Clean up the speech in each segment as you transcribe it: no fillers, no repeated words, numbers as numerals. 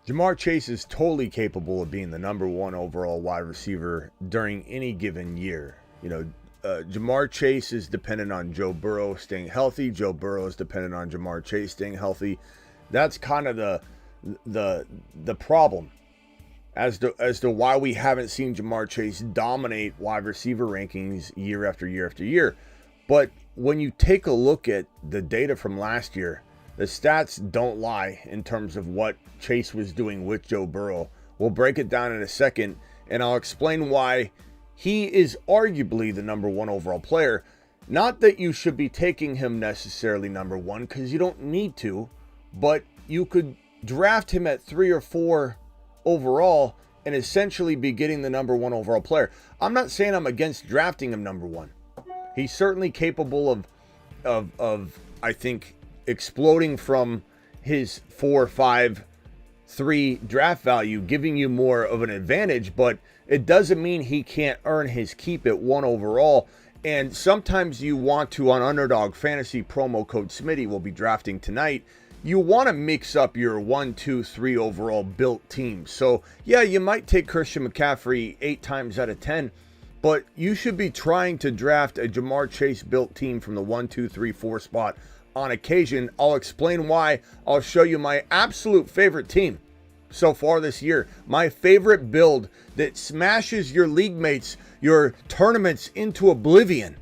Jamar Chase is totally capable of being the number one overall wide receiver during any given year. Jamar Chase is dependent on Joe Burrow staying healthy. Joe Burrow is dependent on Jamar Chase staying healthy. That's kind of the problem as to why we haven't seen Jamar Chase dominate wide receiver rankings year after year after year. But when you take a look at the data from last year, the stats don't lie in terms of what Chase was doing with Joe Burrow. We'll break it down in a second, and I'll explain why he is arguably the number one overall player. Not that you should be taking him necessarily number one, because you don't need to, but you could draft him at 3 or 4 overall and essentially be getting the number one overall player. I'm not saying I'm against drafting him number one. He's certainly capable of I think, exploding from his 4, 5, 3 draft value, giving you more of an advantage, but it doesn't mean he can't earn his keep at 1 overall. And sometimes you want to, on Underdog Fantasy, promo code Smitty, we'll be drafting tonight, you want to mix up your 1, 2, 3 overall built team. So yeah, you might take Christian McCaffrey 8 times out of 10, but you should be trying to draft a Jamar Chase built team from the 1, 2, 3, 4 spot on occasion. I'll explain why. I'll show you my absolute favorite team so far this year. My favorite build that smashes your league mates, your tournaments into oblivion.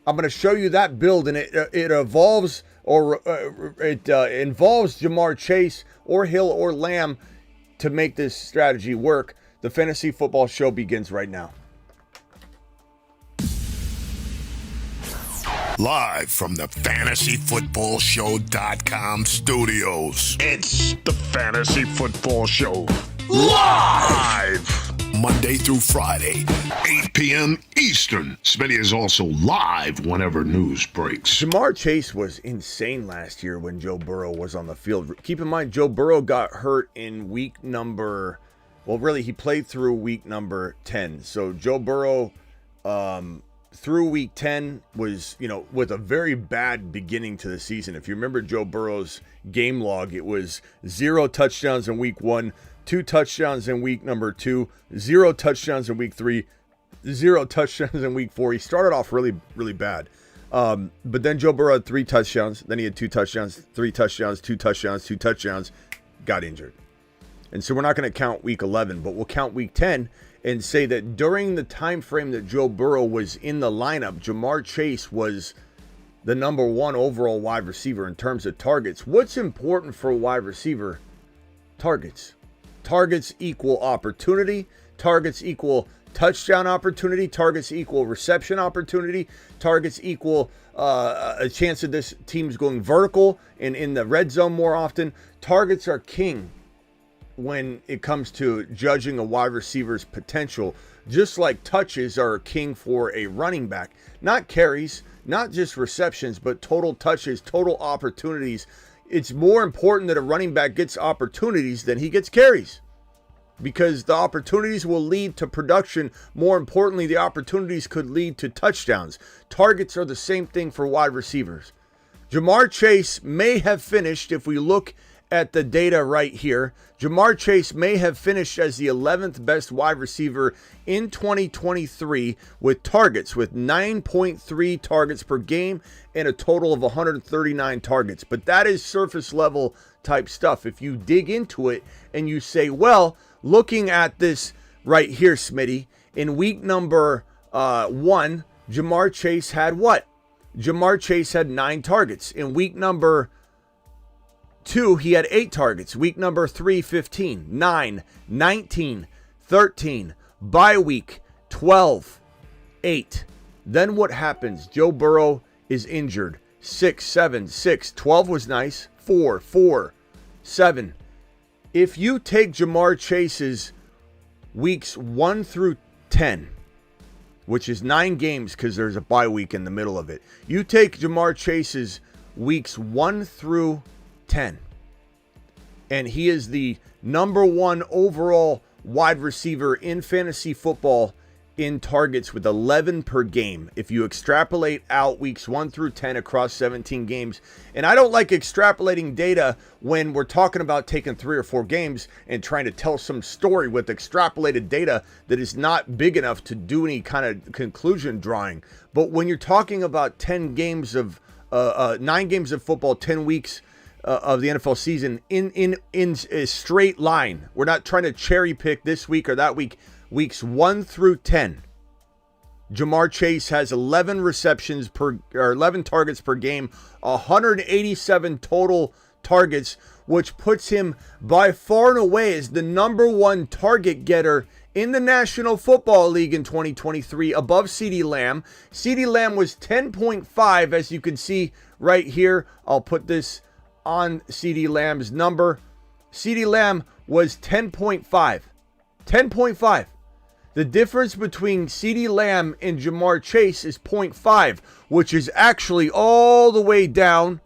I'm going to show you that build, and it evolves, or it involves Jamar Chase or Hill or Lamb to make this strategy work. The Fantasy Football Show begins right now. Live from the FantasyFootballShow.com studios. It's the Fantasy Football Show. Live! Monday through Friday, 8 p.m. Eastern. Smitty is also live whenever news breaks. Jamar Chase was insane last year when Joe Burrow was on the field. Keep in mind, Joe Burrow got hurt in week number... Well, really, he played through week number 10. So Joe Burrow... through week 10 was, with a very bad beginning to the season. If you remember Joe Burrow's game log, it was 0 touchdowns in week 1, 2 touchdowns in week number 2, 0 touchdowns in week 3, 0 touchdowns in week 4. He started off really, really bad. But then Joe Burrow had 3 touchdowns. Then he had 2 touchdowns, 3 touchdowns, 2 touchdowns, 2 touchdowns, got injured. And so we're not going to count week 11, but we'll count week 10 and say that during the time frame that Joe Burrow was in the lineup, Jamar Chase was the number one overall wide receiver in terms of targets. What's important for a wide receiver? Targets. Targets equal opportunity. Targets equal touchdown opportunity. Targets equal reception opportunity. Targets equal a chance of this team's going vertical and in the red zone more often. Targets are king when it comes to judging a wide receiver's potential, just like touches are king for a running back. Not carries, not just receptions, but total touches, total opportunities. It's more important that a running back gets opportunities than he gets carries, because the opportunities will lead to production. More importantly, the opportunities could lead to touchdowns. Targets are the same thing for wide receivers. Jamar Chase may have finished, if we look at the data right here, Jamar Chase may have finished as the 11th best wide receiver in 2023 with targets, with 9.3 targets per game and a total of 139 targets. But that is surface level type stuff. If you dig into it and you say, well, looking at this right here, Smitty, in week number 1, Jamar Chase had what? Jamar Chase had 9 targets. In week number 2, he had 8 targets. Week number 3, 15, 9, 19, 13. Bye week, 12, 8. Then what happens? Joe Burrow is injured. 6, 7, 6. 12 was nice. 4, 4, 7. If you take Jamar Chase's weeks 1 through 10, which is 9 games because there's a bye week in the middle of it. You take Jamar Chase's weeks 1 through 10, and he is the number one overall wide receiver in fantasy football in targets with 11 per game if you extrapolate out weeks 1 through 10 across 17 games. And I don't like extrapolating data when we're talking about taking 3 or 4 games and trying to tell some story with extrapolated data that is not big enough to do any kind of conclusion drawing. But when you're talking about 10 games of 9 games of football, 10 weeks of the NFL season in a straight line, we're not trying to cherry pick this week or that week. Weeks 1 through 10, Jamar Chase has 11 receptions per, or 11 targets per game, 187 total targets, which puts him by far and away as the number 1 target getter in the National Football League in 2023, above CeeDee Lamb. CeeDee Lamb was 10.5, as you can see right here. I'll put this on CeeDee Lamb's number. CeeDee Lamb was 10.5. 10.5. The difference between CeeDee Lamb and Jamar Chase is 0.5, which is actually all the way down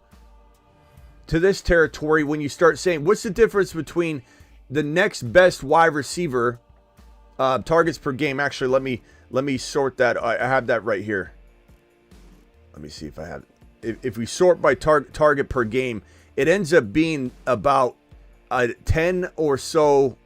to this territory when you start saying, what's the difference between the next best wide receiver targets per game? Actually, let me sort that. I have that right here. Let me see if I have it. If we sort by target per game, it ends up being about 10 or so,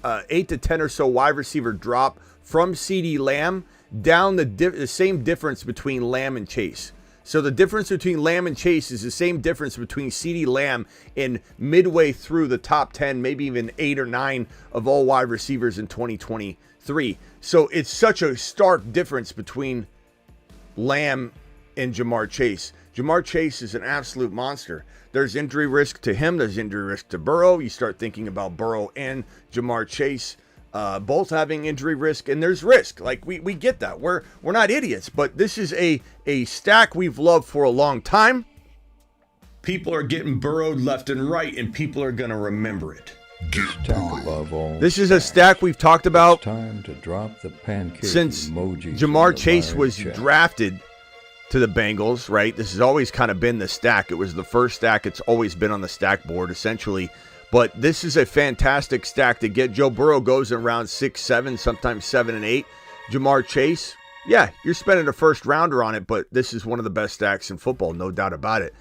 8 to 10 or so wide receiver drop from CeeDee Lamb down the same difference between Lamb and Chase. So the difference between Lamb and Chase is the same difference between CeeDee Lamb in midway through the top 10, maybe even 8 or 9 of all wide receivers in 2023. So it's such a stark difference between Lamb and Jamar Chase. Jamar Chase is an absolute monster. There's injury risk to him. There's injury risk to Burrow. You start thinking about Burrow and Jamar Chase both having injury risk, and there's risk. Like, we get that. We're not idiots, but this is a stack we've loved for a long time. People are getting burrowed left and right, and people are going to remember it. This is a stack we've talked about time to drop the pancake since Jamar Chase was drafted to the Bengals, right? This has always kind of been the stack. It was the first stack. It's always been on the stack board, essentially. But this is a fantastic stack to get. Joe Burrow goes in round 6, 7, sometimes 7 and 8. Jamar Chase, yeah, you're spending a first rounder on it, but this is one of the best stacks in football, no doubt about it.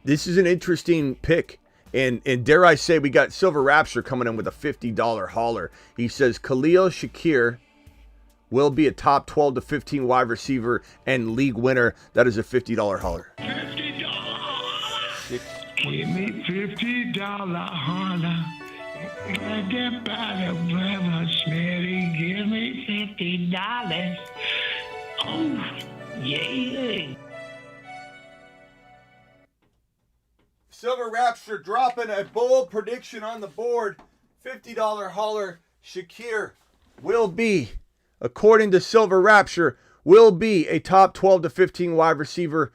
This is an interesting pick. And dare I say, we got Silver Rapture coming in with a $50 hauler. He says Khalil Shakir will be a top 12 to 15 wide receiver and league winner. That is a $50 hauler. $50. Give me $50 holler. Get by the brother Smitty. Give me $50. Oh, yeah. Silver Rapture dropping a bold prediction on the board. $50 hauler. Shakir will be, according to Silver Rapture, will be a top 12 to 15 wide receiver.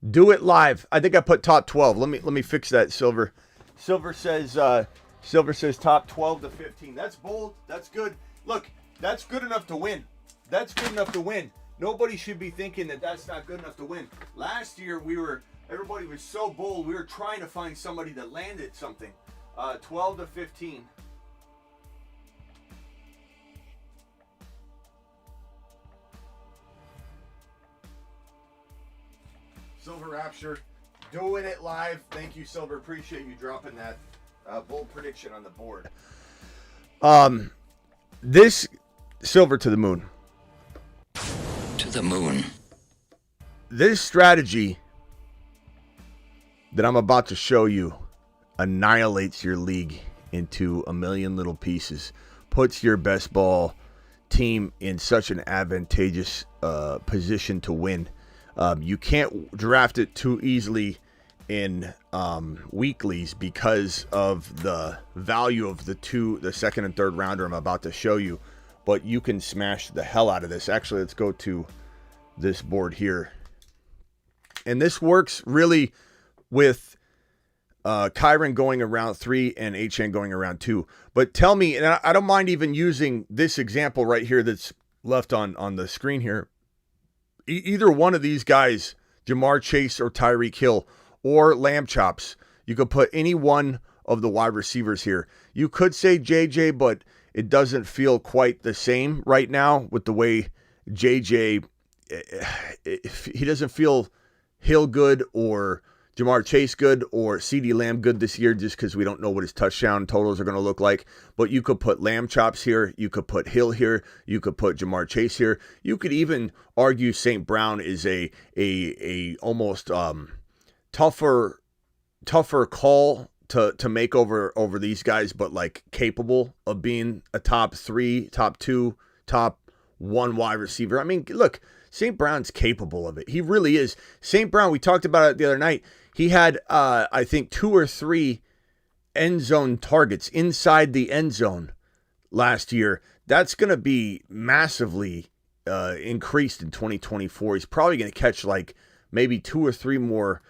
Do it live. I think I put top 12. Let me fix that, Silver. Silver says top 12 to 15. That's bold. That's good. Look, that's good enough to win. That's good enough to win. Nobody should be thinking that that's not good enough to win. Last year everybody was so bold. We were trying to find somebody that landed something. 12 to 15. Silver Rapture doing it live. Thank you, Silver. Appreciate you dropping that bold prediction on the board. This Silver to the moon. To the moon. This strategy that I'm about to show you annihilates your league into a million little pieces. Puts your best ball team in such an advantageous position to win. You can't draft it too easily in weeklies because of the value of the second and third rounder I'm about to show you. But you can smash the hell out of this. Actually, let's go to this board here. And this works really with Kyron going around 3 and HN going around 2. But tell me, and I don't mind even using this example right here that's left on the screen here. Either one of these guys, Jamar Chase or Tyreek Hill or Lamb Chops, you could put any one of the wide receivers here. You could say JJ, but it doesn't feel quite the same right now with the way JJ, he doesn't feel Hill good or Jamar Chase good or CeeDee Lamb good this year just because we don't know what his touchdown totals are going to look like. But you could put Lamb chops here. You could put Hill here. You could put Jamar Chase here. You could even argue St. Brown is a almost tougher call to make over these guys, but like capable of being a top 3, top 2, top 1 wide receiver. I mean, look, St. Brown's capable of it. He really is. St. Brown, we talked about it the other night. He had, I think, 2 or 3 end zone targets inside the end zone last year. That's going to be massively increased in 2024. He's probably going to catch like maybe 2 or 3 more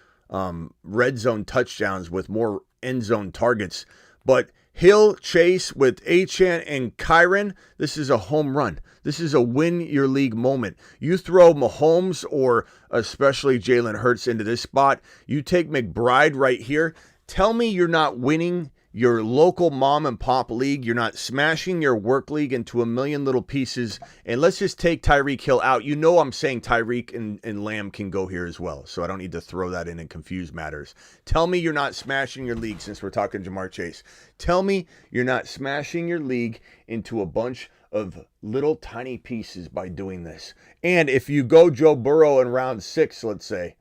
red zone touchdowns with more end zone targets. But Hill, Chase with Achane and Kyren, this is a home run. This is a win your league moment. You throw Mahomes or especially Jalen Hurts into this spot. You take McBride right here. Tell me you're not winning your local mom and pop league. You're not smashing your work league into a million little pieces. And let's just take Tyreek Hill out. You know I'm saying Tyreek and Lamb can go here as well. So I don't need to throw that in and confuse matters. Tell me you're not smashing your league since we're talking Jamar Chase. Tell me you're not smashing your league into a bunch of little tiny pieces by doing this. And if you go Joe Burrow in round 6, let's say,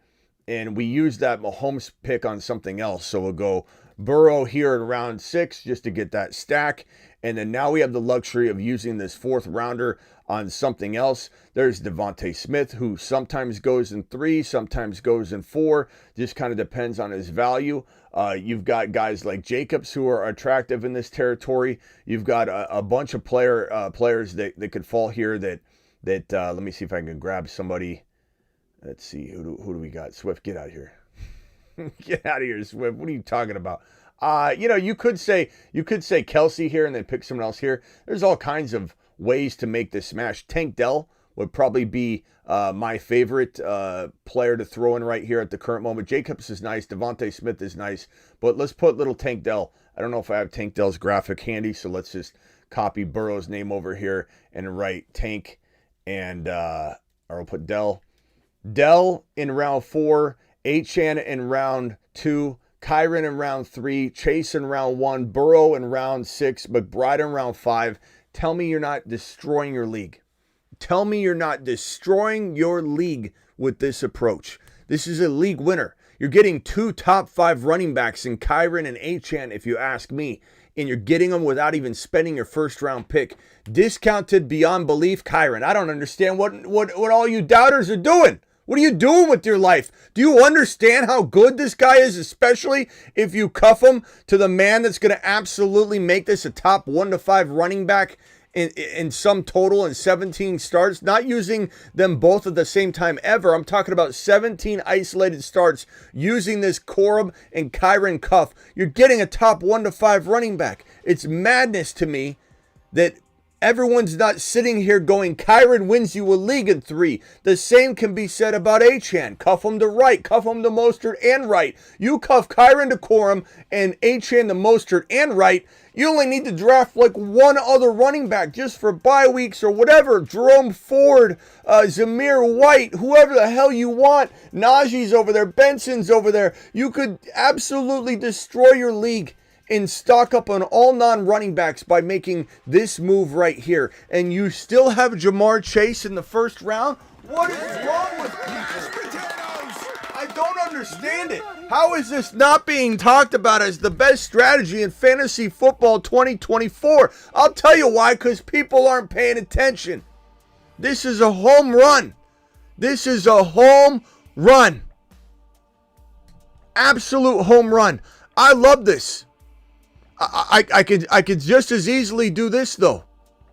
and we use that Mahomes pick on something else, so we'll go Burrow here in round 6 just to get that stack. And then now we have the luxury of using this 4th rounder on something else. There's Devontae Smith, who sometimes goes in 3, sometimes goes in 4. Just kind of depends on his value. You've got guys like Jacobs who are attractive in this territory. You've got a bunch of players that could fall here that let me see if I can grab somebody. Let's see, who do we got? Swift, get out of here. Get out of here, Swift. What are you talking about? You could say Kelsey here and then pick someone else here. There's all kinds of ways to make this smash. Tank Dell would probably be my favorite player to throw in right here at the current moment. Jacobs is nice. Devontae Smith is nice. But let's put little Tank Dell. I don't know if I have Tank Dell's graphic handy, so let's just copy Burrow's name over here and write Tank and or we'll put Dell. Dell in round 4, Achane in round 2, Kyren in round 3, Chase in round 1, Burrow in round 6, McBride in round 5. Tell me you're not destroying your league. Tell me you're not destroying your league with this approach. This is a league winner. You're getting 2 top 5 running backs in Kyren and Achane, if you ask me, and you're getting them without even spending your 1st round pick. Discounted beyond belief, Kyren. I don't understand what all you doubters are doing. What are you doing with your life? Do you understand how good this guy is, especially if you cuff him to the man that's going to absolutely make this a top 1 to 5 running back in some total in 17 starts? Not using them both at the same time ever. I'm talking about 17 isolated starts using this Corum and Kyren cuff. You're getting a top 1 to 5 running back. It's madness to me that everyone's not sitting here going, Kyren wins you a league in 3. The same can be said about Achane. Cuff him to Wright, cuff him to Mostert and Wright. You cuff Kyren to Corum and Achane to Mostert and Wright. You only need to draft like 1 other running back just for bye weeks or whatever. Jerome Ford, Zamir White, whoever the hell you want. Najee's over there, Benson's over there. You could absolutely destroy your league and stock up on all non-running backs by making this move right here. And you still have Jamar Chase in the 1st round? What is wrong with people? I don't understand it. How is this not being talked about as the best strategy in fantasy football 2024? I'll tell you why, because people aren't paying attention. This is a home run. This is a home run. Absolute home run. I love this. I could just as easily do this though.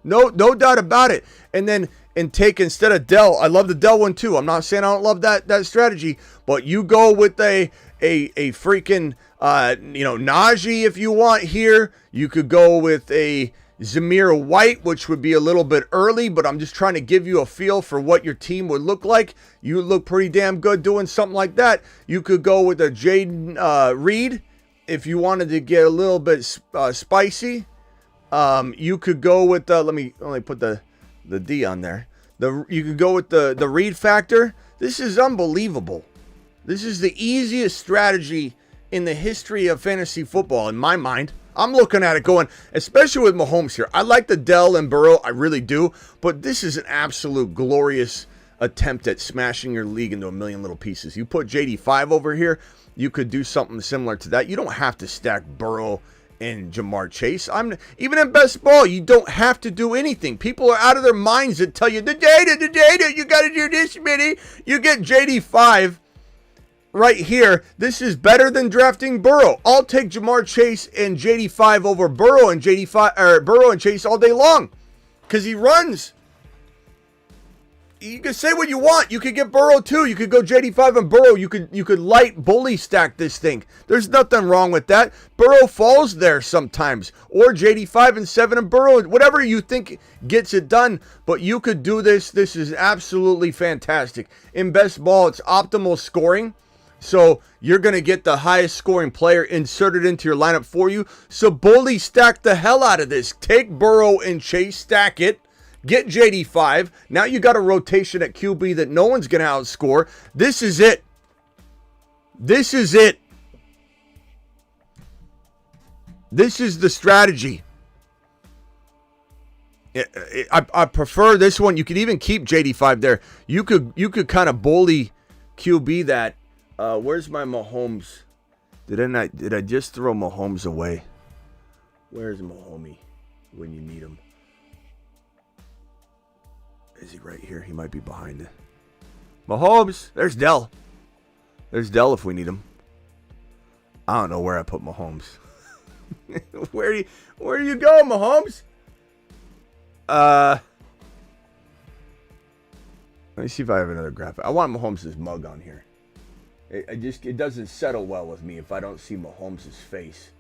No doubt about it. And take instead of Dell. I love the Dell one too. I'm not saying I don't love that strategy, but you go with a freaking Najee if you want here. You could go with a Zamir White, which would be a little bit early, but I'm just trying to give you a feel for what your team would look like. You look pretty damn good doing something like that. You could go with a Jaden Reed if you wanted to get a little bit spicy. You could go with the, let me put the D on there. You could go with the read factor. This is unbelievable. This is the easiest strategy in the history of fantasy football, in my mind. I'm looking at it going, especially with Mahomes here. I like the Dell and Burrow, I really do, but this is an absolute glorious attempt at smashing your league into a million little pieces. You put JD5 over here, you could do something similar to that. You don't have to stack Burrow and Jamar Chase. Even in best ball, you don't have to do anything. People are out of their minds that tell you, the data, you got to do this, Smitty. You get JD5 right here. This is better than drafting Burrow. I'll take Jamar Chase and JD5 over Burrow and Burrow and Chase all day long because he runs. You can say what you want. You could get Burrow too. You could go JD5 and Burrow. You could light bully stack this thing. There's nothing wrong with that. Burrow falls there sometimes. Or JD5 and 7 and Burrow. Whatever you think gets it done. But you could do this. This is absolutely fantastic. In best ball, it's optimal scoring. So you're going to get the highest scoring player inserted into your lineup for you. So bully stack the hell out of this. Take Burrow and Chase, stack it. Get JD5. Now you got a rotation at QB that no one's going to outscore. This is it. This is it. This is the strategy. I prefer this one. You could even keep JD5 there. You could kind of bully QB that. Where's my Mahomes? Did I just throw Mahomes away? Where's Mahomie when you need him? Is he right here? He might be behind it. Mahomes. There's Dell. There's Dell if we need him. I don't know where I put Mahomes. Where do you go, Mahomes? Let me see if I have another graphic. I want Mahomes' mug on here. It doesn't settle well with me if I don't see Mahomes' face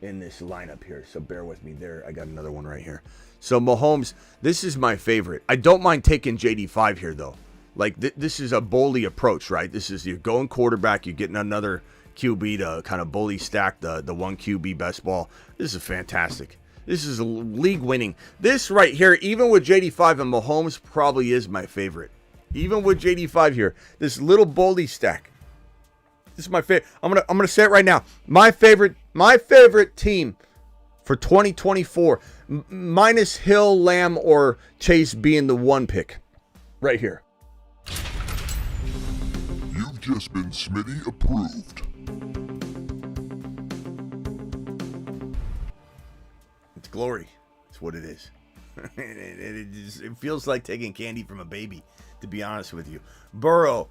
in this lineup here. So bear with me there. I got another one right here. So Mahomes, this is my favorite. I don't mind taking JD5 here though. Like this is a bully approach, right? This is you're going quarterback, you're getting another QB to kind of bully stack the one QB best ball. This is fantastic. This is league winning. This right here, even with JD5 and Mahomes, probably is my favorite. Even with JD5 here, this little bully stack. This is my favorite. I'm gonna say it right now. My favorite team for 2024, minus Hill, Lamb, or Chase being the one pick, right here. You've just been Smitty approved. It's glory. It's what it is. It feels like taking candy from a baby, to be honest with you. Burrow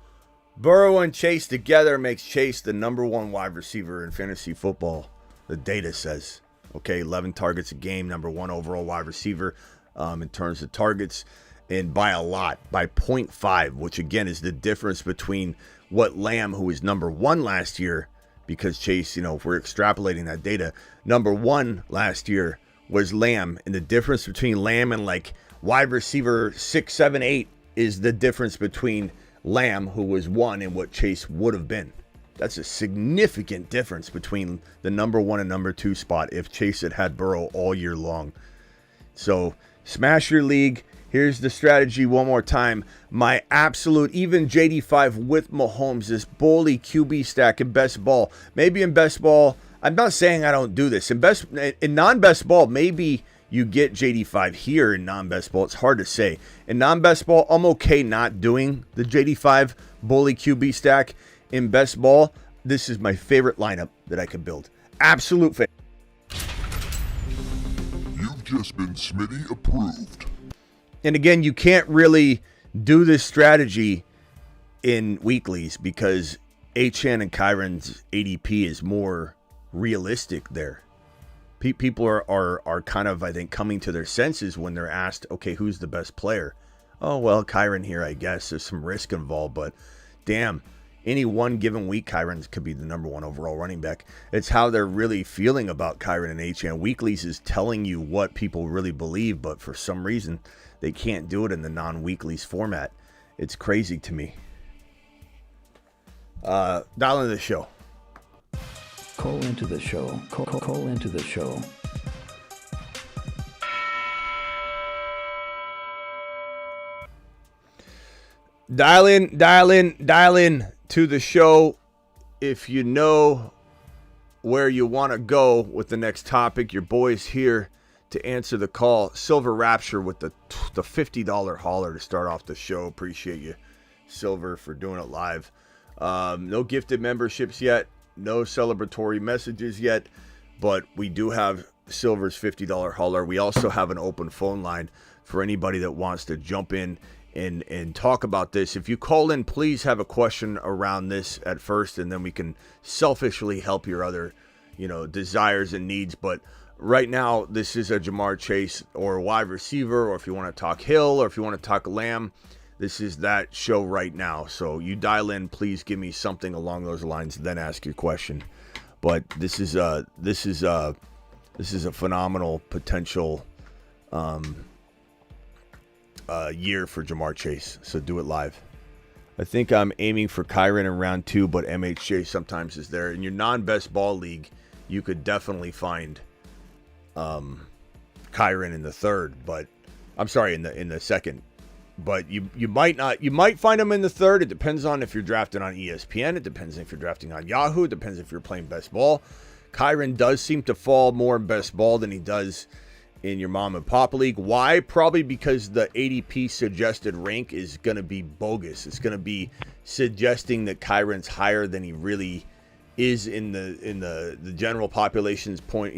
and Chase together makes Chase the number one wide receiver in fantasy football. The data says. Okay, 11 targets a game, number one overall wide receiver in terms of targets, and by a lot, by 0.5, which again is the difference between what Lamb, who was number one last year, because Chase, if we're extrapolating that data, number one last year was Lamb, and the difference between Lamb and like wide receiver 6, 7, 8 is the difference between Lamb, who was one, and what Chase would have been. That's a significant difference between the number one and number two spot if Chase had Burrow all year long. So smash your league. Here's the strategy one more time. My absolute, even JD5 with Mahomes, this bully QB stack in best ball. Maybe in best ball, I'm not saying I don't do this. In non-best ball, maybe you get JD5 here in non-best ball. It's hard to say. In non-best ball, I'm okay not doing the JD5 bully QB stack. In best ball, this is my favorite lineup that I could build. Absolute favorite. You've just been Smitty approved. And again, you can't really do this strategy in weeklies because HN and Kyron's ADP is more realistic there. People are kind of, I think, coming to their senses when they're asked, okay, who's the best player? Oh, well, Kyron here, I guess. There's some risk involved, but damn. Any one given week, Kyron could be the number one overall running back. It's how they're really feeling about Kyron and HN. Weeklies is telling you what people really believe, but for some reason, they can't do it in the non-weeklies format. It's crazy to me. Dial into the show. Call into the show. Call into the show. Dial in to the show if you know where you want to go with the next topic. Your boy's here to answer the call. Silver Rapture with the $50 hauler to start off the show. Appreciate you, Silver, for doing it live. No gifted memberships yet. No celebratory messages yet. But we do have Silver's $50 hauler. We also have an open phone line for anybody that wants to jump in and talk about this. If you call in, please have a question around this at first, and then we can selfishly help your other, desires and needs. But right now, this is a Jamar Chase or a wide receiver, or if you want to talk Hill, or if you want to talk Lamb, this is that show right now. So you dial in, please give me something along those lines, then ask your question. But this is a phenomenal potential year for Jamar Chase, so do it live. I think I'm aiming for Kyren in round 2, but MHJ sometimes is there. In your non-best ball league, you could definitely find Kyren in the third, but I'm sorry, in the second. But you might not. You might find him in the third. It depends on if you're drafting on ESPN. It depends if you're drafting on Yahoo. It depends if you're playing best ball. Kyren does seem to fall more in best ball than he does in your mom and pop league. Why? Probably because the ADP suggested rank is going to be bogus. It's going to be suggesting that Kyren's higher than he really is in the general population's point.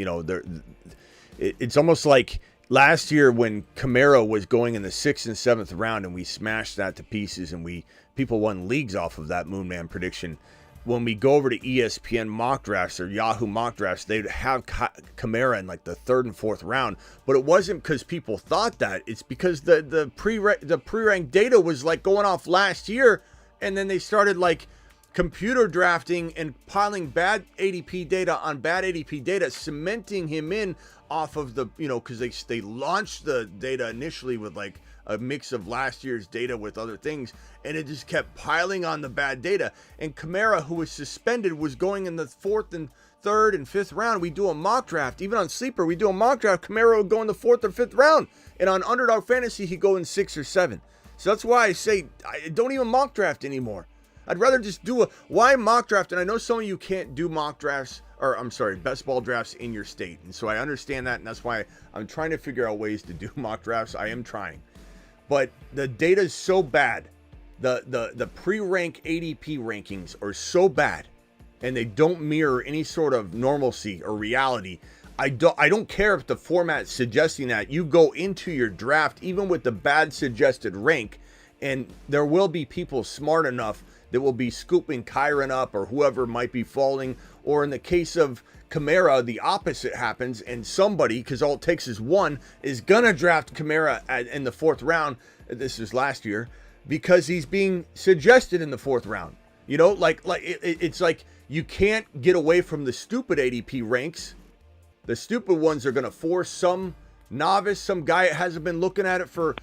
It's almost like last year when Kamara was going in the 6th and 7th round and we smashed that to pieces and people won leagues off of that Moonman prediction. When we go over to ESPN mock drafts or Yahoo mock drafts, they'd have Kamara in like the 3rd and 4th round. But it wasn't because people thought that. It's because the pre-ranked data was like going off last year, and then they started like computer drafting and piling bad ADP data on bad ADP data, cementing him in off of the, because they launched the data initially with like a mix of last year's data with other things, and it just kept piling on the bad data. And Kamara, who was suspended, was going in the 4th and 3rd and 5th round. We do a mock draft. Even on Sleeper, we do a mock draft. Kamara would go in the 4th or 5th round. And on Underdog Fantasy, he'd go in 6 or 7. So that's why I say I don't even mock draft anymore. I'd rather just do why mock draft? And I know some of you can't do mock drafts, or I'm sorry, best ball drafts in your state. And so I understand that, and that's why I'm trying to figure out ways to do mock drafts. I am trying. But the data is so bad. The pre-rank ADP rankings are so bad, and they don't mirror any sort of normalcy or reality. I don't care if the format's suggesting that. You go into your draft, even with the bad suggested rank, and there will be people smart enough that will be scooping Kyren up or whoever might be falling. Or in the case of Kamara, the opposite happens, and somebody, because all it takes is one, is gonna draft Kamara in the 4th round. This is last year, because he's being suggested in the 4th round. It's like you can't get away from the stupid ADP ranks. The stupid ones are gonna force some novice, some guy that hasn't been looking at it for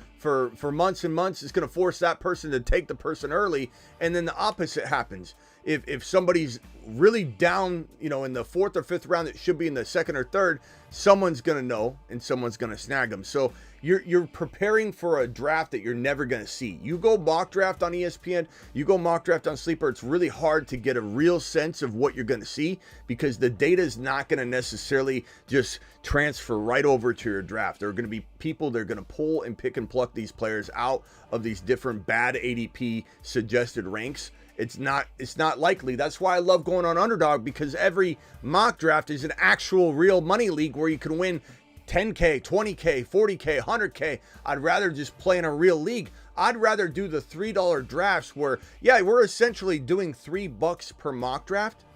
months and months, is gonna force that person to take the person early, and then the opposite happens. If somebody's really down, in the 4th or 5th round that should be in the 2nd or 3rd, someone's going to know and someone's going to snag them. So you're preparing for a draft that you're never going to see. You go mock draft on ESPN, you go mock draft on Sleeper, it's really hard to get a real sense of what you're going to see, because the data is not going to necessarily just transfer right over to your draft. There are going to be people that are going to pull and pick and pluck these players out of these different bad ADP suggested ranks. It's not likely. That's why I love going on Underdog, because every mock draft is an actual real money league where you can win 10K, 20K, 40K, 100K. I'd rather just play in a real league. I'd rather do the $3 drafts where, we're essentially doing $3 per mock draft.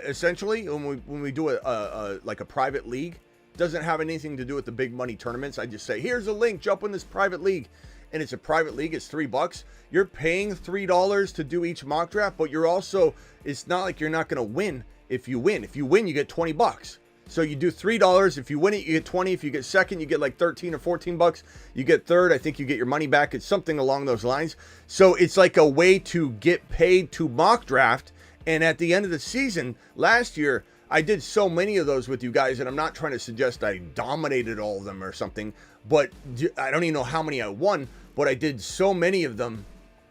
Essentially, when we do a private league, doesn't have anything to do with the big money tournaments. I just say, here's a link, jump in this private league. And it's a private league, it's $3. You're paying $3 to do each mock draft, but you're also, it's not like you're not going to win if you win. If you win, you get $20. So you do $3. If you win it, you get 20. If you get second, you get like 13 or 14 bucks. You get third, I think you get your money back. It's something along those lines. So it's like a way to get paid to mock draft. And at the end of the season, last year, I did so many of those with you guys, and I'm not trying to suggest I dominated all of them or something, but I don't even know how many I won, but I did so many of them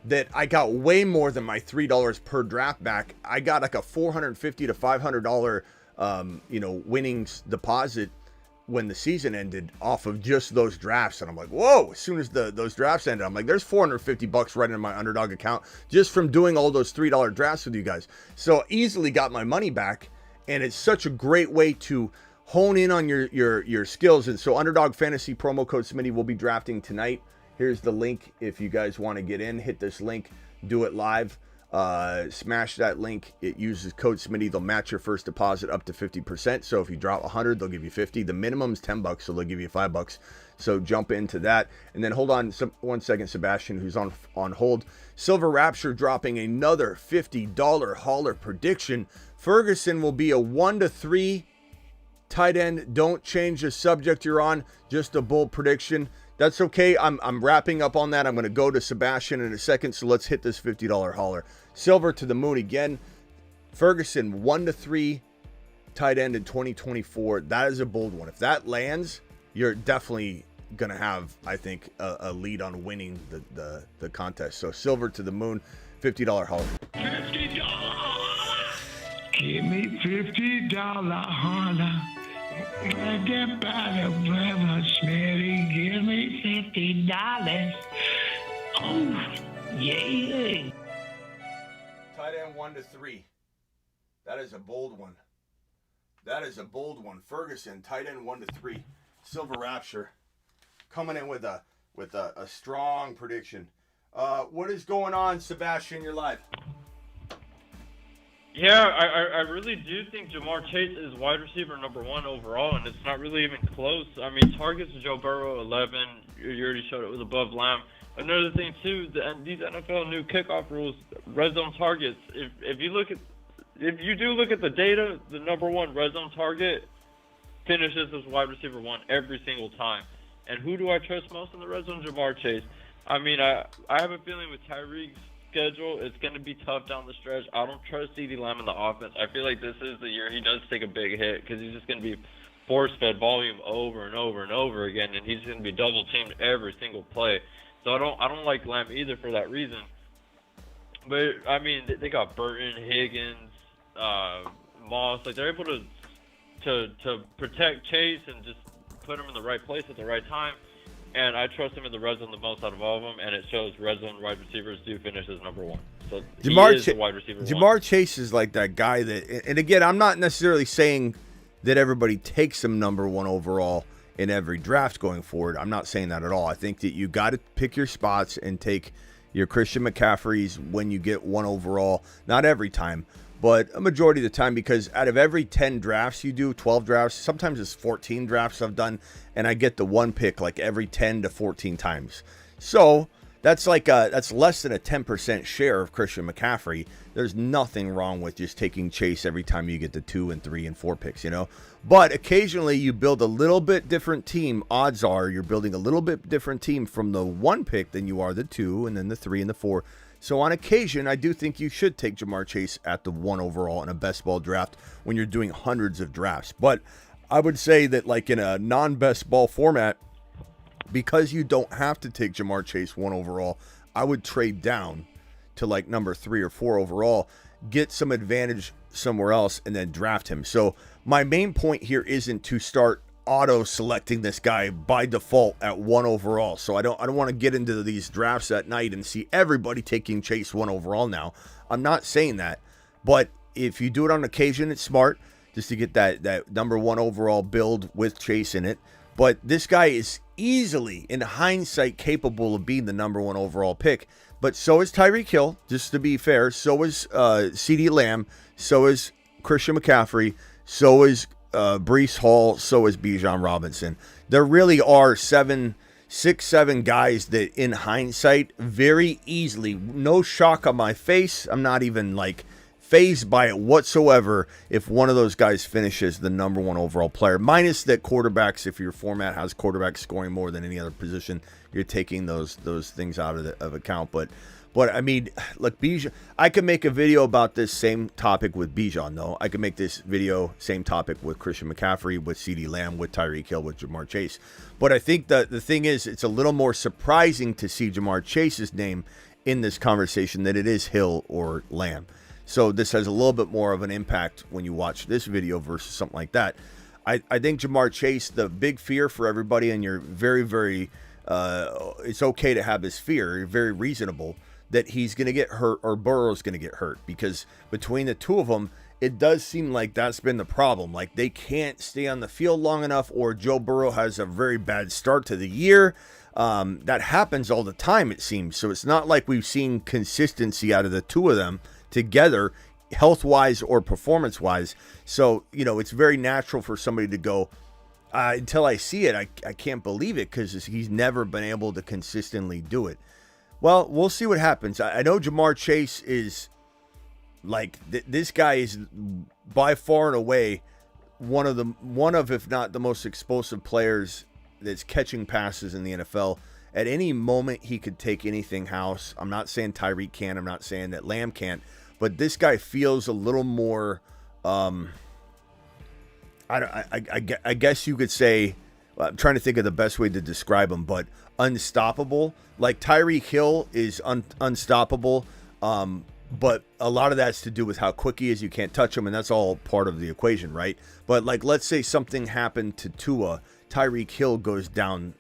that I got way more than my $3 per draft back. I got like a $450 to $500 winnings deposit when the season ended off of just those drafts. And I'm like, whoa, as soon as those drafts ended, I'm like, there's $450 right in my Underdog account just from doing all those $3 drafts with you guys. So easily got my money back. And it's such a great way to hone in on your skills. And so Underdog Fantasy promo code Smitty will be drafting tonight. Here's the link. If you guys want to get in, hit this link, do it live. Smash that link. It uses code Smitty. They'll match your first deposit up to 50%. So if you drop 100, they'll give you 50. The minimum's $10, so they'll give you $5. So jump into that. And then hold on 1 second, Sebastian, who's on hold. Silver Rapture dropping another $50 hauler prediction. Ferguson will be a 1-3 tight end. Don't change the subject you're on. Just a bold prediction. That's okay. I'm wrapping up on that. I'm going to go to Sebastian in a second. So let's hit this $50 hauler. Silver to the moon again. Ferguson 1-3 tight end in 2024. That is a bold one. If that lands, you're definitely going to have, I think, a lead on winning the contest. So silver to the moon, $50 hauler. $50. Give me $50 holler. Get by the brother Smitty. Give me $50. Oh, yeah. Tight end 1-3. That is a bold one. That is a bold one. Ferguson, tight end 1-3. Silver Rapture coming in with a strong prediction. What is going on, Sebastian? You're live. Yeah, I really do think Jamar Chase is wide receiver number 1 overall, and it's not really even close. I mean, targets Joe Burrow 11. You already showed it was above Lamb. Another thing too, these NFL new kickoff rules, red zone targets. If you do look at the data, the number 1 red zone target finishes as wide receiver 1 every single time. And who do I trust most in the red zone? Jamar Chase. I mean, I have a feeling with Tyreek's schedule, it's going to be tough down the stretch. I don't trust CeeDee Lamb in the offense. I feel like this is the year he does take a big hit because he's just going to be force-fed volume over and over and over again, and he's going to be double-teamed every single play. So I don't like Lamb either for that reason. But, I mean, they got Burton, Higgins, Moss. Like, they're able to protect Chase and just put him in the right place at the right time. And I trust him in the red zone the most out of all of them, and it shows red zone wide receivers do finish as number 1. So he is the wide receiver Jamar Chase is like that guy that, and again, I'm not necessarily saying that everybody takes him number 1 overall in every draft going forward. I'm not saying that at all. I think that you got to pick your spots and take your Christian McCaffreys when you get 1 overall. Not every time, but a majority of the time, because out of every 10 drafts you do, 12 drafts, sometimes it's 14 drafts I've done, and I get the 1 pick like every 10 to 14 times. So that's that's less than a 10% share of Christian McCaffrey. There's nothing wrong with just taking Chase every time you get the 2 and 3 and 4 picks, But occasionally you build a little bit different team. Odds are you're building a little bit different team from the 1 pick than you are the 2 and then the 3 and the 4. So on occasion, I do think you should take Jamar Chase at the 1 overall in a best ball draft when you're doing hundreds of drafts. But I would say that like in a non-best ball format, because you don't have to take Jamar Chase 1 overall, I would trade down to like number 3 or 4 overall, get some advantage somewhere else, and then draft him. So my main point here isn't to start auto selecting this guy by default at 1 overall. So I don't want to get into these drafts at night and see everybody taking Chase 1 overall now. I'm not saying that, but if you do it on occasion, it's smart just to get that number 1 overall build with Chase in it. But this guy is easily, in hindsight, capable of being the number 1 overall pick. But so is Tyreek Hill, just to be fair. So is CeeDee Lamb. So is Christian McCaffrey. So is Breece Hall. So is Bijan Robinson. There really are 6, 7 guys that, in hindsight, very easily, no shock on my face. I'm not even like fazed by it whatsoever if one of those guys finishes the number 1 overall player. Minus that quarterbacks, if your format has quarterbacks scoring more than any other position, you're taking those things out of account. But I mean, look, Bijan, I could make a video about this same topic with Bijan, though. I could make this video, same topic with Christian McCaffrey, with CeeDee Lamb, with Tyreek Hill, with Jamar Chase. But I think that the thing is, it's a little more surprising to see Jamar Chase's name in this conversation that it is Hill or Lamb. So this has a little bit more of an impact when you watch this video versus something like that. I think Jamar Chase, the big fear for everybody, and you're very, very, it's okay to have this fear, you're very reasonable, that he's going to get hurt or Burrow's going to get hurt, because between the two of them, it does seem like that's been the problem. Like, they can't stay on the field long enough, or Joe Burrow has a very bad start to the year. That happens all the time, it seems. So it's not like we've seen consistency out of the two of them together, health-wise or performance-wise. So, you know, it's very natural for somebody to go, until I see it, I can't believe it, because he's never been able to consistently do it. Well, we'll see what happens. I know Jamar Chase is, like, this guy is by far and away one of, if not the most explosive players that's catching passes in the NFL. At any moment, he could take anything house. I'm not saying Tyreek can. I'm not saying that Lamb can't. But this guy feels a little more, I guess you could say, I'm trying to think of the best way to describe him, but unstoppable. Like Tyreek Hill is unstoppable, but a lot of that's to do with how quick he is. You can't touch him, and that's all part of the equation, right? But like, let's say something happened to Tua, Tyreek Hill goes down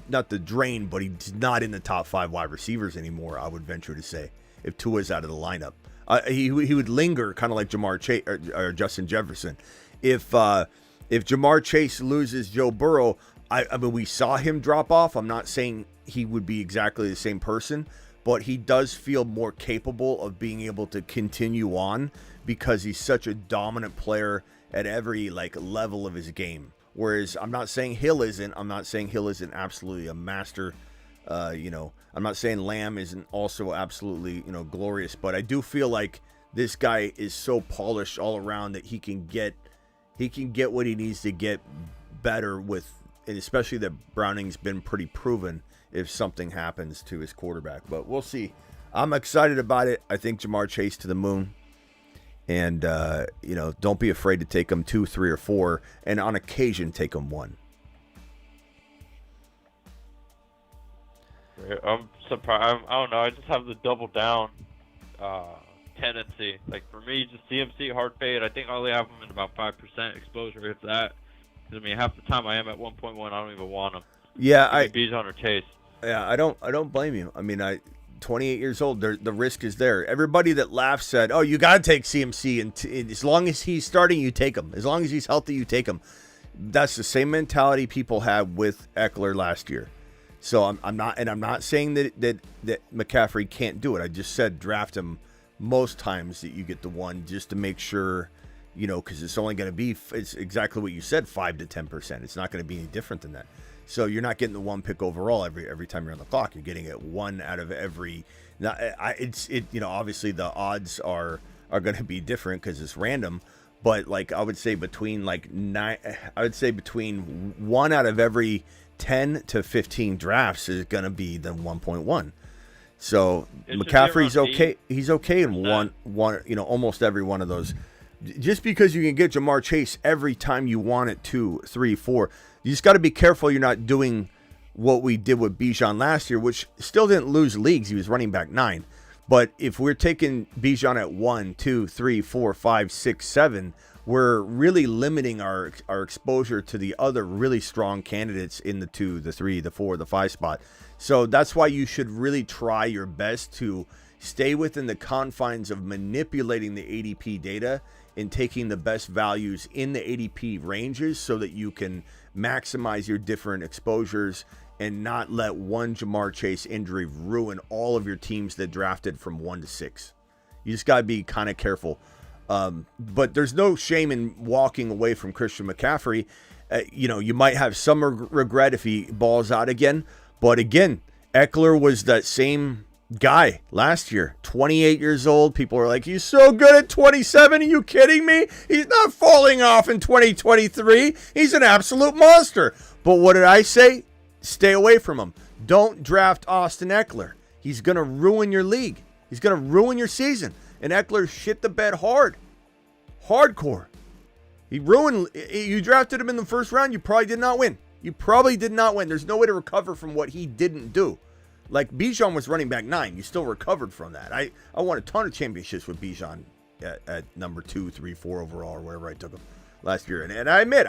not the drain, but he's not in the top 5 wide receivers anymore, I would venture to say, if Tua's out of the lineup. He would linger, kind of like Jamar Chase or Justin Jefferson. If Jamar Chase loses Joe Burrow, I mean, we saw him drop off. I'm not saying he would be exactly the same person, but he does feel more capable of being able to continue on, because he's such a dominant player at every level of his game. Whereas I'm not saying Hill isn't. I'm not saying Hill isn't absolutely a master. I'm not saying Lamb isn't also absolutely, glorious, but I do feel like this guy is so polished all around that he can get what he needs to get better with, and especially that Browning's been pretty proven if something happens to his quarterback. But we'll see. I'm excited about it. I think Jamar Chase to the moon. And, don't be afraid to take him 2, 3, or 4, and on occasion take him 1. I'm surprised. I don't know. I just have the double down tendency. Like, for me, just CMC hard fade. I think I only have him in about 5% exposure, if that. I mean, half the time I am at 1.1. I don't even want him. Yeah, Bijan or Chase. Yeah, I don't blame you. I mean, 28 years old, the risk is there. Everybody that laughs said, "Oh, you got to take CMC, and as long as he's starting, you take him. As long as he's healthy, you take him." That's the same mentality people had with Eckler last year. So I'm not saying that McCaffrey can't do it. I just said draft him most times that you get the 1, just to make sure, because it's only going to be, it's exactly what you said, 5 to 10%. It's not going to be any different than that. So you're not getting the 1 pick overall every time you're on the clock. You're getting it 1 out of every. Now, obviously the odds are going to be different because it's random. But I would say between 1 out of every 10 to 15 drafts is going to be the 1.1. So McCaffrey's okay. He's okay in one, almost every one of those. Just because you can get Jamar Chase every time you want it, 2, 3, 4. You just got to be careful you're not doing what we did with Bijan last year, which still didn't lose leagues. He was running back 9. But if we're taking Bijan at 1, 2, 3, 4, 5, 6, 7, we're really limiting our exposure to the other really strong candidates in the 2, the 3, the 4, the 5 spot. So that's why you should really try your best to stay within the confines of manipulating the ADP data and taking the best values in the ADP ranges so that you can maximize your different exposures and not let one Jamar Chase injury ruin all of your teams that drafted from 1 to 6. You just got to be kind of careful. But there's no shame in walking away from Christian McCaffrey. You might have some regret if he balls out again. But again, Eckler was that same guy last year, 28 years old. People are like, he's so good at 27. Are you kidding me? He's not falling off in 2023. He's an absolute monster. But what did I say? Stay away from him. Don't draft Austin Eckler. He's going to ruin your league. He's going to ruin your season. And Eckler shit the bed hardcore. You drafted him in the first round. You probably did not win. There's no way to recover from what he didn't do. Like Bijan was running back 9. You still recovered from that. I won a ton of championships with Bijan at number 2, 3, 4 overall or wherever I took him last year. And I admit,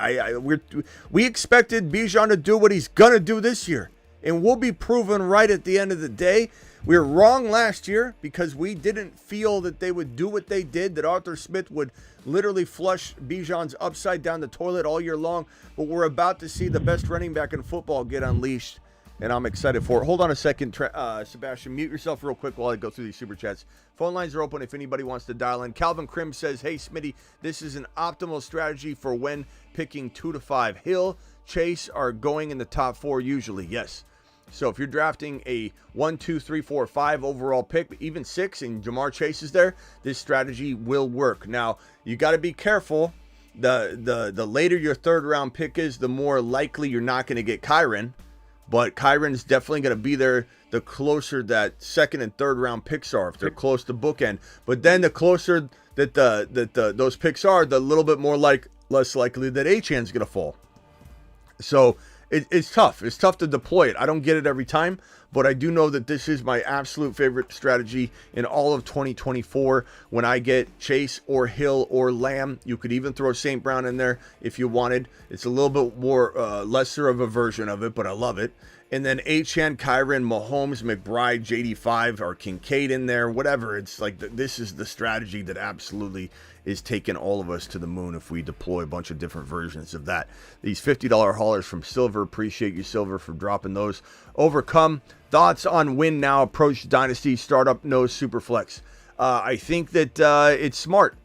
we expected Bijan to do what he's going to do this year. And we'll be proven right at the end of the day. We were wrong last year because we didn't feel that they would do what they did, that Arthur Smith would literally flush Bijan's upside down the toilet all year long. But we're about to see the best running back in football get unleashed, and I'm excited for it. Hold on a second, Sebastian. Mute yourself real quick while I go through these super chats. Phone lines are open if anybody wants to dial in. Calvin Krim says, hey, Smitty, this is an optimal strategy for when picking 2 to 5. Hill, Chase are going in the top 4 usually. Yes. So if you're drafting a 1, 2, 3, 4, 5 overall pick, even 6, and Jamar Chase is there, this strategy will work. Now, you got to be careful. The later your third round pick is, the more likely you're not going to get Kyren. But Kyron's definitely going to be there the closer that second and third round picks are, if they're close to bookend. But then the closer that those picks are, the little bit more less likely that Achane's going to fall. So it's tough. It's tough to deploy it. I don't get it every time, but I do know that this is my absolute favorite strategy in all of 2024. When I get Chase or Hill or Lamb, you could even throw St. Brown in there if you wanted. It's a little bit more lesser of a version of it, but I love it. And then Achane, Kyren, Mahomes, McBride, JD5, or Kincaid in there, whatever. It's like this is the strategy that absolutely is taking all of us to the moon if we deploy a bunch of different versions of that. These $50 haulers from Silver, appreciate you, Silver, for dropping those. Overcome, thoughts on win now, approach dynasty, startup, no superflex. I think that it's smart.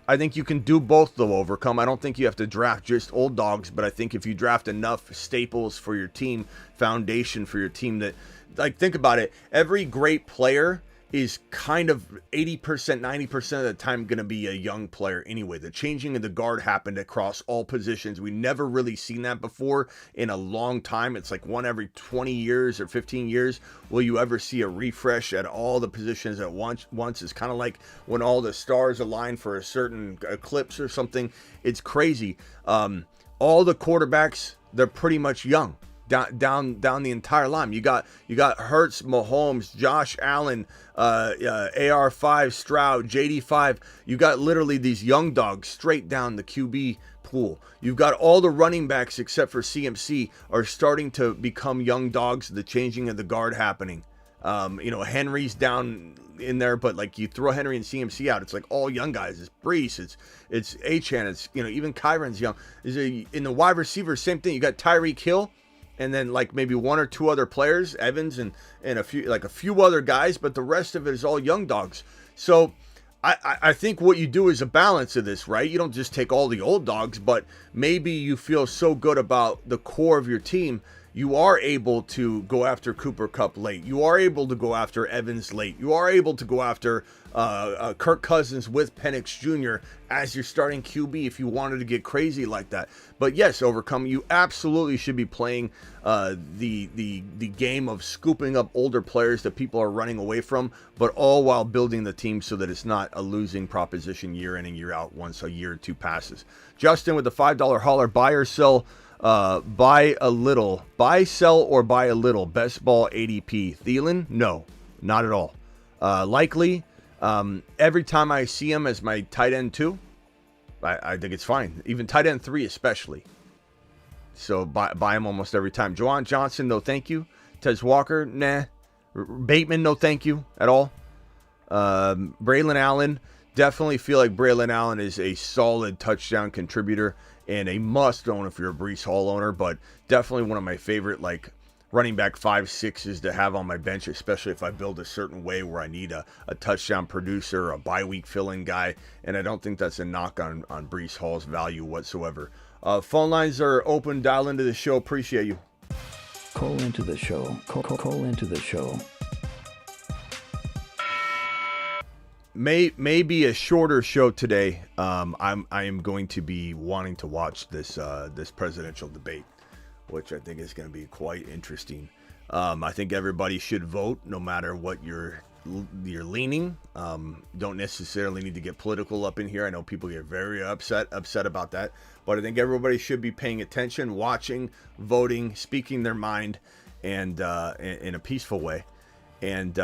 I think you can do both, though, Overcome. I don't think you have to draft just old dogs, but I think if you draft enough staples for your team, foundation for your team, that, like, think about it. Every great player is kind of 80%, 90% of the time going to be a young player anyway. The changing of the guard happened across all positions. We never really seen that before in a long time. It's like one every 20 years or 15 years will you ever see a refresh at all the positions at once. It's kind of like when all the stars align for a certain eclipse or something. It's crazy. All the quarterbacks, they're pretty much young. Down the entire line. You got Hurts, Mahomes, Josh Allen, AR5, Stroud, JD5. You got literally these young dogs straight down the QB pool. You've got all the running backs except for CMC are starting to become young dogs. The changing of the guard happening. Henry's down in there, but like you throw Henry and CMC out, it's like all young guys. It's Brees, it's Achane, it's even Kyron's young. In the wide receiver, same thing. You got Tyreek Hill. And then like maybe 1 or 2 other players, Evans and a few other guys, but the rest of it is all young dogs. So I think what you do is a balance of this, right? You don't just take all the old dogs, but maybe you feel so good about the core of your team, you are able to go after Cooper Kupp late. You are able to go after Evans late. You are able to go after Kirk Cousins with Penix Jr. as your starting QB if you wanted to get crazy like that. But yes, Overcome, you absolutely should be playing the game of scooping up older players that people are running away from, but all while building the team so that it's not a losing proposition year in and year out once a year or 2 passes. Justin with the $5 hauler, buy or sell. Buy a little. Buy, sell, or buy a little. Best ball ADP. Thielen? No, not at all. Likely. Every time I see him as my tight end 2, I think it's fine. Even tight end 3 especially. So buy him almost every time. Juwan Johnson, no thank you. Tez Walker, nah. Bateman, no thank you at all. Braylon Allen, definitely feel like Braylon Allen is a solid touchdown contributor and a must own if you're a Breece Hall owner, but definitely one of my favorite running back 5-6s to have on my bench, especially if I build a certain way where I need a touchdown producer, a bye week fill-in guy, and I don't think that's a knock on Breece Hall's value whatsoever. Phone lines are open. Dial into the show. Appreciate you. Call into the show. Call into the show. May be a shorter show today. I am going to be wanting to watch this presidential debate, which I think is going to be quite interesting. I think everybody should vote, no matter what you're leaning. Don't necessarily need to get political up in here. I know people get very upset about that, but I think everybody should be paying attention, watching, voting, speaking their mind, and in a peaceful way, and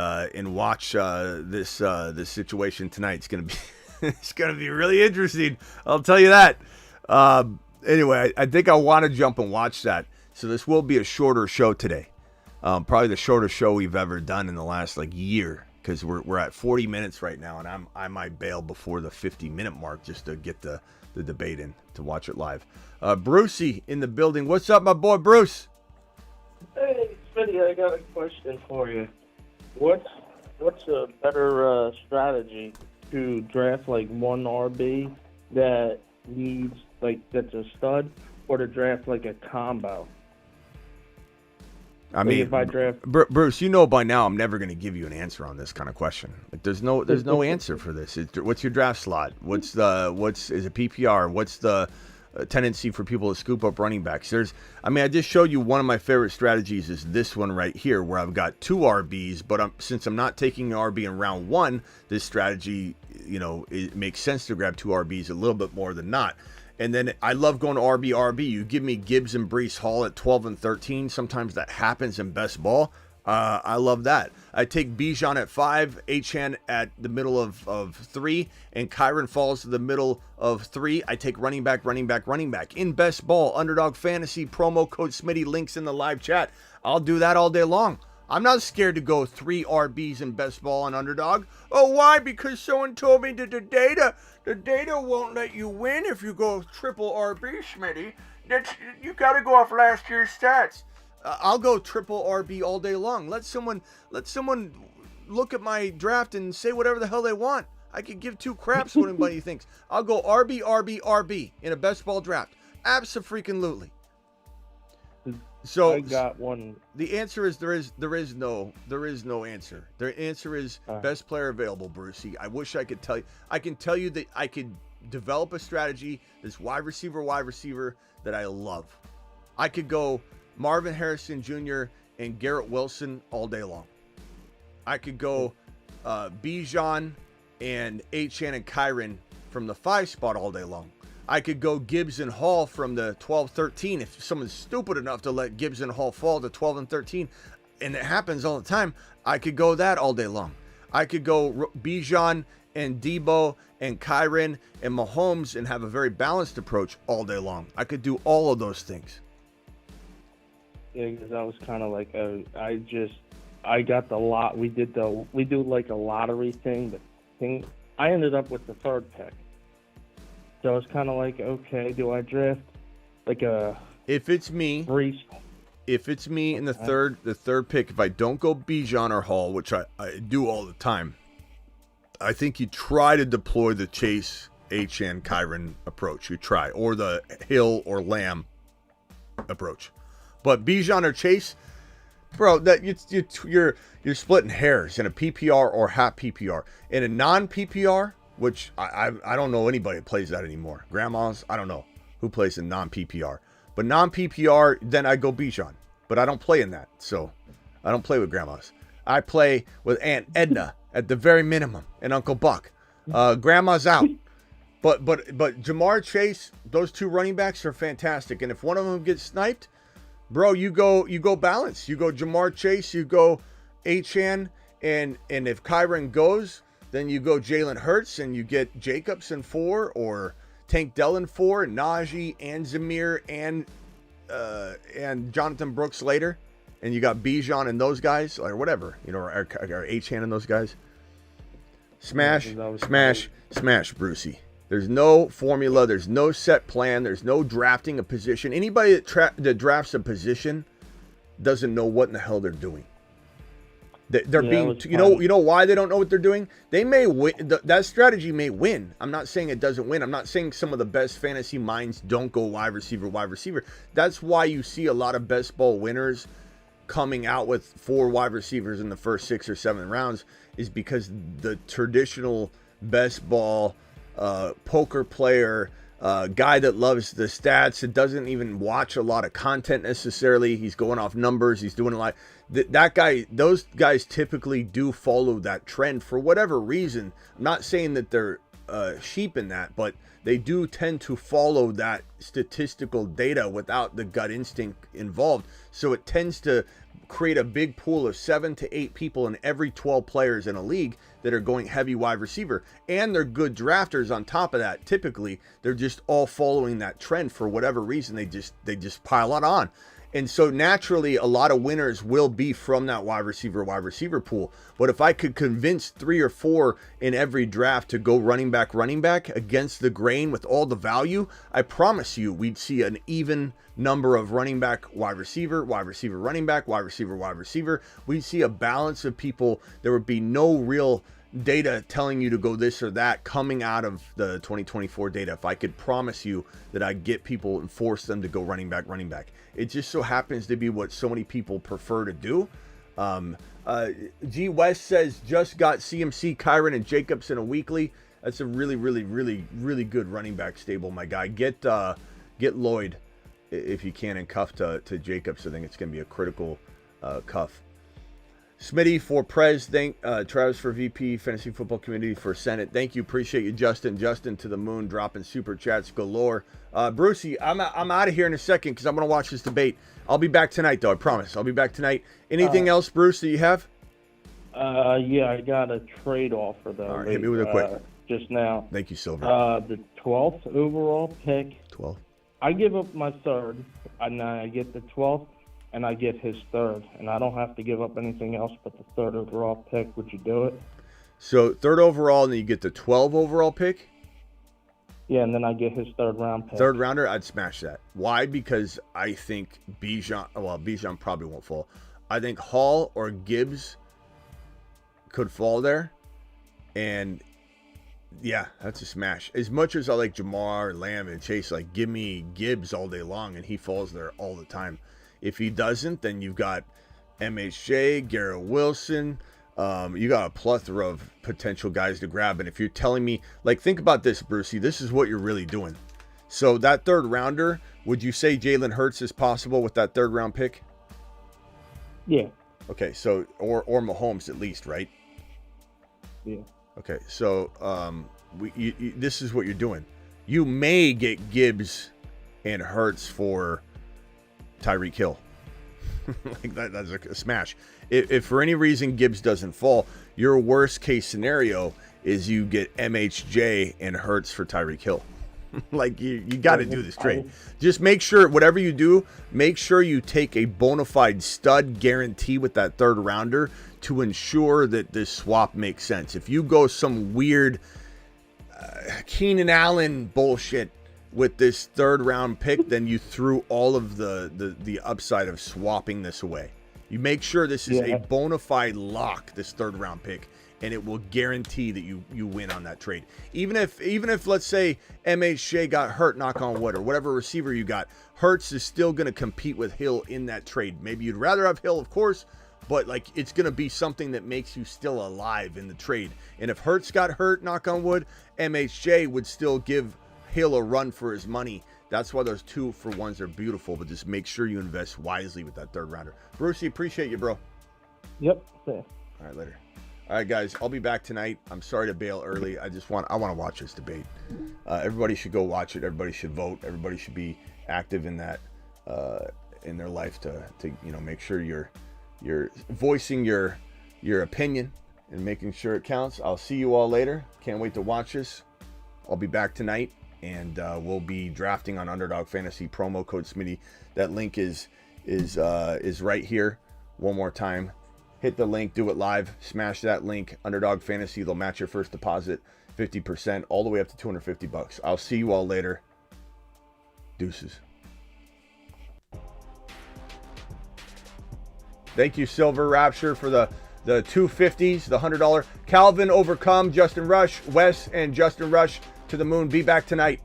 watch this situation tonight. It's gonna be it's gonna be really interesting. I'll tell you that. Anyway, I think I want to jump and watch that. So this will be a shorter show today. Probably the shortest show we've ever done in the last year, because we're at 40 minutes right now, and I might bail before the 50-minute mark just to get the debate in to watch it live. Brucey in the building. What's up, my boy Bruce? Hey, Smitty, I got a question for you. What's a better strategy to draft one RB that needs that's a stud, or to draft a combo? I mean, if I draft Bruce, you know by now I'm never going to give you an answer on this kind of question. There's no answer for this. What's your draft slot? Is it PPR? What's the tendency for people to scoop up running backs? I just showed you one of my favorite strategies is this one right here, where I've got 2 RBs, but since I'm not taking an RB in round 1, this strategy, it makes sense to grab 2 RBs a little bit more than not. And then I love going to RB. You give me Gibbs and Breece Hall at 12 and 13. Sometimes that happens in best ball. I love that. I take Bijan at 5, Achane at the middle of 3, and Kyren falls to the middle of 3. I take running back. In best ball, Underdog Fantasy, promo code Smitty, links in the live chat. I'll do that all day long. I'm not scared to go 3 RBs in best ball on Underdog. Oh, why? Because someone told me that the data won't let you win if you go triple RB, Smitty. You got to go off last year's stats. I'll go triple RB all day long. Let someone look at my draft and say whatever the hell they want. I could give 2 craps what anybody thinks. I'll go RB in a best ball draft. Abso-freaking-lutely. So I got one. The answer is there is no answer. The answer is best player available, Brucey. I wish I could tell you. I can tell you that I could develop a strategy, this wide receiver that I love. I could go Marvin Harrison Jr. and Garrett Wilson all day long. I could go Bijan and Achane and Kyren from the 5 spot all day long. I could go Gibbs and Hall from the 12-13 if someone's stupid enough to let Gibbs and Hall fall to 12 and 13, and it happens all the time. I could go that all day long. I could go Bijan and Debo and Kyren and Mahomes and have a very balanced approach all day long. I could do all of those things. Yeah, because I was kind of I got the lot. We do a lottery thing. I ended up with the 3rd pick. So I was kind of okay, do I draft if it's me Breece? If it's me in the third pick, if I don't go Bijan or Hall, which I do all the time, I think you try to deploy the Chase, Achane, Kyren approach. You try, or the Hill or Lamb approach. But Bijan or Chase, bro, that you're splitting hairs in a PPR or half PPR. In a non-PPR, which I don't know anybody that plays that anymore. Grandmas, I don't know who plays in non-PPR. But non-PPR, then I go Bijan. But I don't play in that, so I don't play with grandmas. I play with Aunt Edna at the very minimum and Uncle Buck. Grandma's out. But Jamar Chase, those 2 running backs are fantastic. And if one of them gets sniped, bro, you go balance. You go Jamar Chase, you go Achane, and if Kyren goes, then you go Jalen Hurts and you get Jacobs in 4 or Tank Dell in 4, and Najee and Zamir and Jonathan Brooks later, and you got Bijan and those guys or whatever, or Achane and those guys. Smash, Brucey. There's no formula. There's no set plan. There's no drafting a position. Anybody that drafts a position doesn't know what in the hell they're doing. They're being, you know why they don't know what they're doing? They may win. That strategy may win. I'm not saying it doesn't win. I'm not saying some of the best fantasy minds don't go wide receiver. That's why you see a lot of best ball winners coming out with 4 wide receivers in the first 6 or 7 rounds, is because the traditional best ball poker player, guy that loves the stats, that doesn't even watch a lot of content necessarily. He's going off numbers. He's doing a lot. That guy, those guys typically do follow that trend for whatever reason. I'm not saying that they're sheep in that, but they do tend to follow that statistical data without the gut instinct involved. So it tends to create a big pool of 7 to 8 people in every 12 players in a league that are going heavy wide receiver, and they're good drafters on top of that. Typically they're just all following that trend for whatever reason. They just pile it on. And so naturally a lot of winners will be from that wide receiver pool. But if I could convince 3 or 4 in every draft to go running back against the grain with all the value, I promise you we'd see an even number of running back, wide receiver, running back, wide receiver. We'd see a balance of people. There would be no real data telling you to go this or that coming out of the 2024 data. If I could promise you that I get people and force them to go running back. It just so happens to be what so many people prefer to do. G West says just got CMC, Kyron, and Jacobs in a weekly. That's a really good running back stable, my guy. Get Lloyd if you can and cuff to Jacobs. I think it's going to be a critical cuff. Smitty for Prez, thank Travis for VP, Fantasy Football Community for Senate. Thank you, appreciate you, Justin. Justin to the moon, dropping super chats galore. Brucey, I'm out of here in a second because I'm going to watch this debate. I'll be back tonight, though, I promise. I'll be back tonight. Anything else, Bruce, that you have? Yeah, I got a trade offer, though. All right, hit me with it quick. Just now. Thank you, Silver. The 12th overall pick. 12. I give up my third, and I get the 12th. And I get his third, and I don't have to give up anything else but the third overall pick. Would you do it? So third overall, and then you get the 12 overall pick? Yeah, and then I get his third round pick. Third rounder, I'd smash that. Why? Because I think Bijan probably won't fall. I think Hall or Gibbs could fall there. And yeah, that's a smash. As much as I like Jamar, Lamb, and Chase, like give me Gibbs all day long, and he falls there all the time. If he doesn't, then you've got MHJ, Garrett Wilson. You got a plethora of potential guys to grab. And if you're telling me, like, think about this, Brucey, this is what you're really doing. So that third rounder, would you say Jalen Hurts is possible with that third round pick? Yeah. Okay, so, or Mahomes at least, right? Yeah. Okay, so this is what you're doing. You may get Gibbs and Hurts for Tyreek Hill. Like that's a smash. If for any reason Gibbs doesn't fall, your worst case scenario is you get MHJ and Hurts for Tyreek Hill. Like you got to do this trade. Just make sure whatever you do, make sure you take a bona fide stud guarantee with that third rounder to ensure that this swap makes sense. If you go some weird Keenan Allen bullshit with this third round pick, then you threw all of the upside of swapping this away. You make sure this is a bona fide lock, this third round pick, and it will guarantee that you win on that trade. Even if let's say MHJ got hurt, knock on wood, or whatever receiver you got, Hurts is still going to compete with Hill in that trade. Maybe you'd rather have Hill, of course, but like it's going to be something that makes you still alive in the trade. And if Hurts got hurt, knock on wood, MHJ would still give Hill a run for his money. That's why those 2-for-1s are beautiful, but just make sure you invest wisely with that third rounder. Brucey, appreciate you, bro. Yep. Yeah. All right, later. All right, guys, I'll be back tonight. I'm sorry to bail early. I want to watch this debate. Everybody should go watch it. Everybody should vote. Everybody should be active in that in their life to make sure you're voicing your opinion and making sure it counts. I'll see you all later. Can't wait to watch this. I'll be back tonight, and we'll be drafting on Underdog Fantasy, promo code Smitty. That link is right here. One more time, hit the link, do it live, smash that link. Underdog Fantasy, they'll match your first deposit 50%, all the way up to $250. I'll see you all later. Deuces. Thank you, Silver Rapture, for the 250s, the $100. Calvin Overcome, Justin Rush, Wes, and Justin Rush to the moon. Be back tonight.